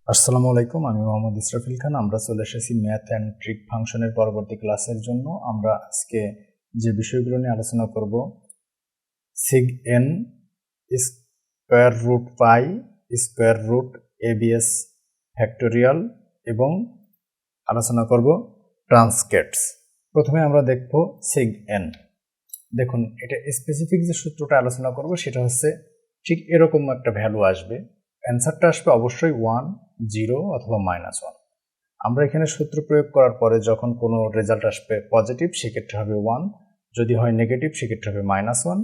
আসসালামু আলাইকুম, আমি মোহাম্মদ ইসরাফিল খান। আমরা চলে এসেছি ম্যাথ অ্যান্ড ট্রিক ফাংশনের পরবর্তী ক্লাসের জন্য। আমরা আজকে যে বিষয়গুলো নিয়ে আলোচনা করব, sign, square root pi, square root ABS factorial এবং আলোচনা করব ট্রান্সকেটস। প্রথমে আমরা দেখব সিগ এন। দেখুন, এটা স্পেসিফিক যে সূত্রটা আলোচনা করব সেটা হচ্ছে ঠিক এরকম একটা ভ্যালু আসবে। অ্যান্সারটা আসবে অবশ্যই 1, 0 অথবা -1। আমরা এখানে সূত্র প্রয়োগ করার পরে যখন কোনো রেজাল্ট আসবে পজিটিভ সেক্ষেত্রে হবে 1, যদি হয় নেগেটিভ সেক্ষেত্রে হবে -1,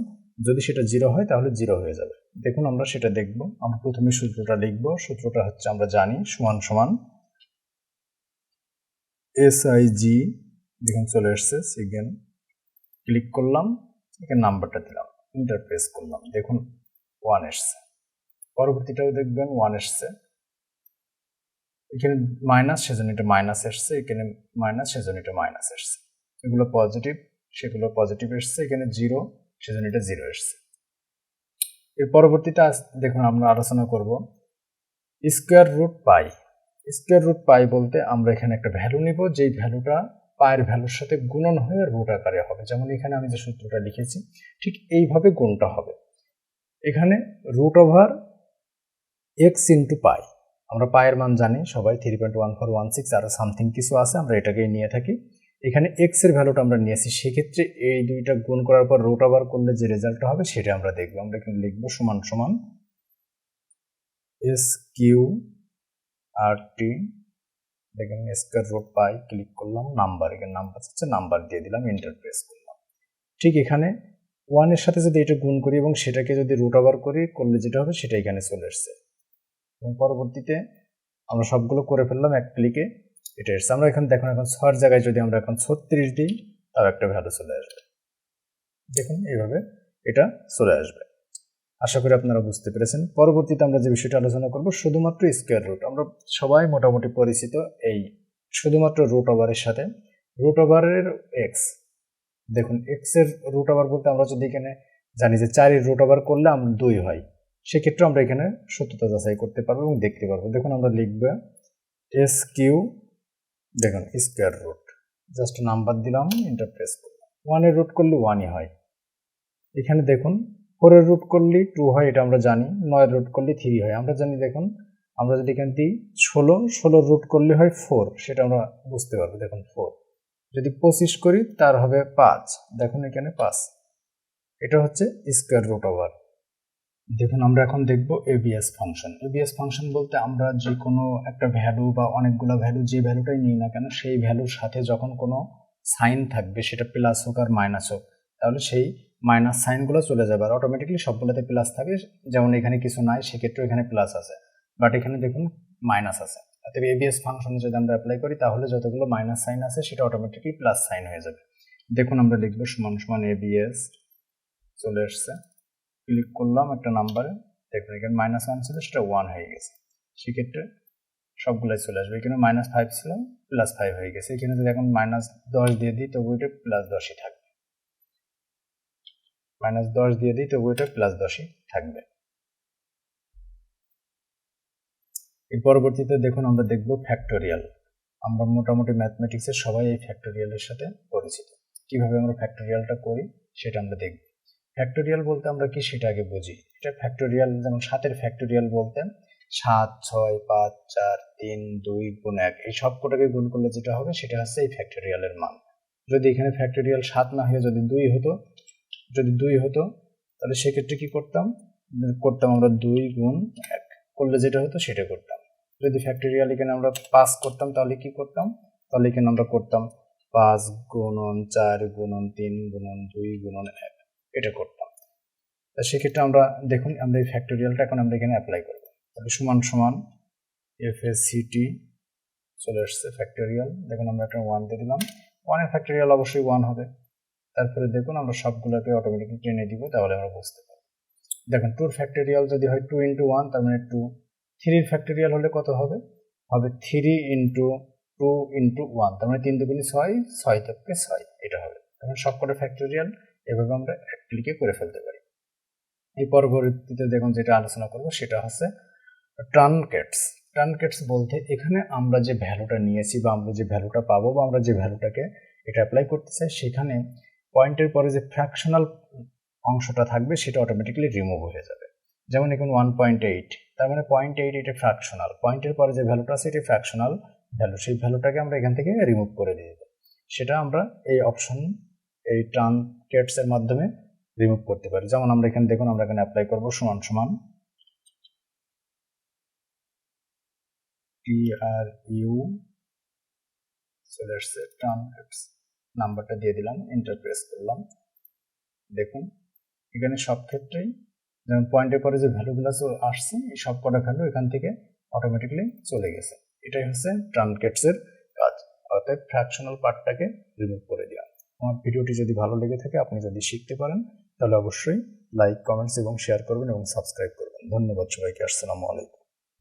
যদি সেটা 0 হয় তাহলে 0 হয়ে যাবে। দেখুন আমরা সেটা দেখব। আমরা প্রথমে সূত্রটা লিখব। সূত্রটা হচ্ছে আমরা জানি সমান সমান SIG, দেখুন চলে এসছে সিগেন, ক্লিক করলাম, এখানে নাম্বারটা দিলাম, ইন্টার প্রেস করলাম, দেখুন 1 এসছে। পরবর্তীটাও দেখবেন 1 এসছে, এখানে মাইনাস সেজন্য এটা মাইনাস এসছে, এখানে মাইনাস সেজন্য এটা মাইনাস এসছে। এগুলো পজিটিভ, সেগুলো পজিটিভ এসছে, এখানে 0 সেজন্য এটা 0 এসছে। এর পরবর্তীতে দেখুন আমরা আলোচনা করব square root pi. Square root pi বলতে আমরা এখানে একটা ভ্যালু নিব, যেই ভ্যালুটা পায়ের ভ্যালুর সাথে গুণন হয়ে রুট আকারে হবে। যেমন এখানে আমি যে সূত্রটা লিখেছি ঠিক এইভাবে গুণটা হবে। এখানে root over x into pi, আমরা পায়ের মান জানি সবাই 3.1416, আরও সামথিং কিছু আছে, আমরা এটাকেই নিয়ে থাকি। এখানে এক্স এর ভ্যালুটা আমরা নিয়েছি, সেক্ষেত্রে এই দুইটা গুণ করার পর রুট ওভার করলে যে রেজাল্টটা হবে সেটা আমরা দেখব। আমরা এখানে লিখবো সমান সমান SQRT, দেখেন স্কয়ার রুট পাই, ক্লিক করলাম, নাম্বার, এখানে নাম্বার হচ্ছে নাম্বার দিয়ে দিলাম, এন্টার প্রেস করলাম। ঠিক এখানে 1 এর সাথে যদি এটা গুণ করি এবং সেটাকে যদি রুট ওভার করি করলে যেটা হবে সেটা এখানে চলে এসছে। এবং পরবর্তীতে আমরা সবগুলো করে ফেললাম এক ক্লিকে, এটা এসছে। আমরা এখানে দেখুন এখন 6 জায়গায় যদি আমরা এখন 36 দিই তার একটা ভ্যালু চলে আসবে। দেখুন এইভাবে এটা চলে আসবে। আশা করি আপনারা বুঝতে পেরেছেন। পরবর্তীতে আমরা যে বিষয়টা আলোচনা করব শুধুমাত্র স্কোয়ার রুট। আমরা সবাই মোটামুটি পরিচিত এই শুধুমাত্র রুট ওভারের সাথে। রুট ওভারের এক্স, দেখুন এক্স এর রুট ওভার বলতে আমরা যদি এখানে জানি যে 4 এর রুট ওভার করলে আমরা 2 হয়, সেক্ষেত্রে আমরা এখানে সত্যতা যাচাই করতে পারবো এবং দেখতে পারবো। দেখুন আমরা লিখবো SQ, দেখুন স্কোয়ার রুট, জাস্ট নাম্বার দিলাম, এন্টার প্রেস করলাম। 1 এর রুট করলে 1ই হয়। এখানে দেখুন 4 এর রুট করলে 2 হয়, এটা আমরা জানি। 9 এর রুট করলে 3 হয়, আমরা জানি। দেখুন আমরা যদি এখানে দিই 16 রুট করলে হয় 4, সেটা আমরা বুঝতে পারবো। দেখুন 4, যদি 25 করি তার হবে 5, দেখুন এখানে 5। এটা হচ্ছে স্কোয়ার রুট ওভার। দেখুন আমরা এখন দেখব এবিএস ফাংশন। এবিএস ফাংশন বলতে আমরা যে কোনো একটা ভ্যালু বা অনেকগুলো ভ্যালু, যে ভ্যালুটাই নিই না কেন, সেই ভ্যালুর সাথে যখন কোনো সাইন থাকবে, সেটা প্লাস হোক আর মাইনাস হোক, তাহলে সেই মাইনাস সাইনগুলো চলে যাবে আর অটোমেটিকলি সবগুলোতে প্লাস থাকে। যেমন এখানে কিছু নাই, সেক্ষেত্রে এখানে প্লাস আছে, বাট এখানে দেখুন মাইনাস আছে। অতএব এবিএস ফাংশনে যদি আমরা অ্যাপ্লাই করি তাহলে যতগুলো মাইনাস সাইন আছে সেটা অটোমেটিকলি প্লাস সাইন হয়ে যাবে। দেখুন আমরা লিখবো সমান সমান এবিএস, চলে এসছে, ক্লিক করলাম একটা নাম্বারে, দেখুন এখানে -1 ছিল সেটা 1 হয়ে গেছে, সেক্ষেত্রে সবগুলাই চলে আসবে। এখানে -5 ছিল, +5 হয়ে গেছে। এখানে যদি এখন -10 দিয়ে দিই তবু এটা +10ই থাকবে, -10 দিয়ে দিই তবু এটা +10ই থাকবে। এর পরবর্তীতে দেখুন আমরা দেখব ফ্যাক্টোরিয়াল। আমরা মোটামুটি ম্যাথমেটিক্সের সবাই এই ফ্যাক্টোরিয়ালের সাথে পরিচিত। কিভাবে আমরা ফ্যাক্টোরিয়ালটা করি সেটা আমরা দেখব। ফ্যাক্টোরিয়াল বলতে আমরা কি সেটা আগে বুঝি। এটা ফ্যাক্টোরিয়াল, যেমন 7 ফ্যাক্টোরিয়াল বলতে 7, 6, 5, 4, 3, 2 গুণ 1, এই সব কটাকে গুণ করলে যেটা হবে সেটা হচ্ছে এই ফ্যাক্টোরিয়ালের মান। যদি এখানে ফ্যাক্টোরিয়াল 7 না হয়ে যদি 2 হতো তাহলে সেক্ষেত্রে কি করতাম আমরা 2 গুণ 1 করলে যেটা হতো সেটা করতাম। যদি ফ্যাক্টোরিয়াল এখানে আমরা 5 করতাম তাহলে কি করতাম, তাহলে এখানে আমরা করতাম 5 গুণন 4 গুণন 3 গুণন 2 গুণন 1, এটা করতাম। তা সেক্ষেত্রে আমরা দেখুন আমরা এই ফ্যাক্টোরিয়ালটা এখন আমরা এখানে অ্যাপ্লাই করব। তাহলে সমান সমান FACT, চলে আসছে ফ্যাক্টোরিয়াল। দেখুন আমরা একটা 1 দিয়ে দিলাম, 1 এর ফ্যাক্টোরিয়াল অবশ্যই 1 হবে। তারপরে দেখুন আমরা সবগুলোকে অটোমেটিকলি টেনে দিব, তাহলে আমরা বুঝতে পারবো। দেখুন 2 এর ফ্যাক্টোরিয়াল যদি হয় 2 × 1 তার মানে 2। 3 এর ফ্যাক্টোরিয়াল হলে কত হবে, 3 × 2 × 1, তার মানে 3 × 2 = 6, 6 থেকে 6, এটা হবে। তখন সবকটা ফ্যাক্টোরিয়াল এভাবে আমরা এক ক্লিকে করে ফেলতে পারি। এই পরবর্তীতে দেখুন যেটা আলোচনা করব সেটা হচ্ছে ট্রানকেটস। ট্রানকেটস বলতে এখানে আমরা যে ভ্যালুটা নিয়েছি বা আমরা যে ভ্যালুটা পাবো বা আমরা যে ভ্যালুটাকে এটা অ্যাপ্লাই করতে চাই সেখানে পয়েন্টের পরে যে ফ্র্যাকশনাল অংশটা থাকবে সেটা অটোমেটিক্যালি রিমুভ হয়ে যাবে। যেমন এখানে 1.8, তার মানে 0.8 এটা ফ্র্যাকশনাল, পয়েন্টের পরে যে ভ্যালুটা আছে এটা ফ্র্যাকশনাল ভ্যালু, সেই ভ্যালুটাকে আমরা এখান থেকে রিমুভ করে দিয়ে দেব। সেটা আমরা এই অপশন এই ট্রানকেটস এর মাধ্যমে রিমুভ করতে পারি। যেমন আমরা এখানে দেখুন, আমরা এখানে অ্যাপ্লাই করব সমান সমান TRU ট্রানকেটস নাম্বারটা দিয়ে দিলাম, এন্টার প্রেস করলাম। দেখুন এখানে সব ক্ষেত্রেই যেমন পয়েন্টের পরে যে ভ্যালুগুলো আসছে এই সব কটা ভ্যালু এখান থেকে অটোমেটিক্যালি চলে গেছে। এটাই হচ্ছে ট্রানকেটস এর কাজ, অর্থাৎ ফ্র্যাকশনাল পার্টটাকে রিমুভ করে দেওয়া। আমার ভিডিওটি যদি ভালো লেগে থাকে, আপনি যদি শিখতে পারেন, তাহলে অবশ্যই লাইক, কমেন্টস এবং শেয়ার করবেন এবং সাবস্ক্রাইব করবেন। ধন্যবাদ সবাইকে। আসসালামু আলাইকুম।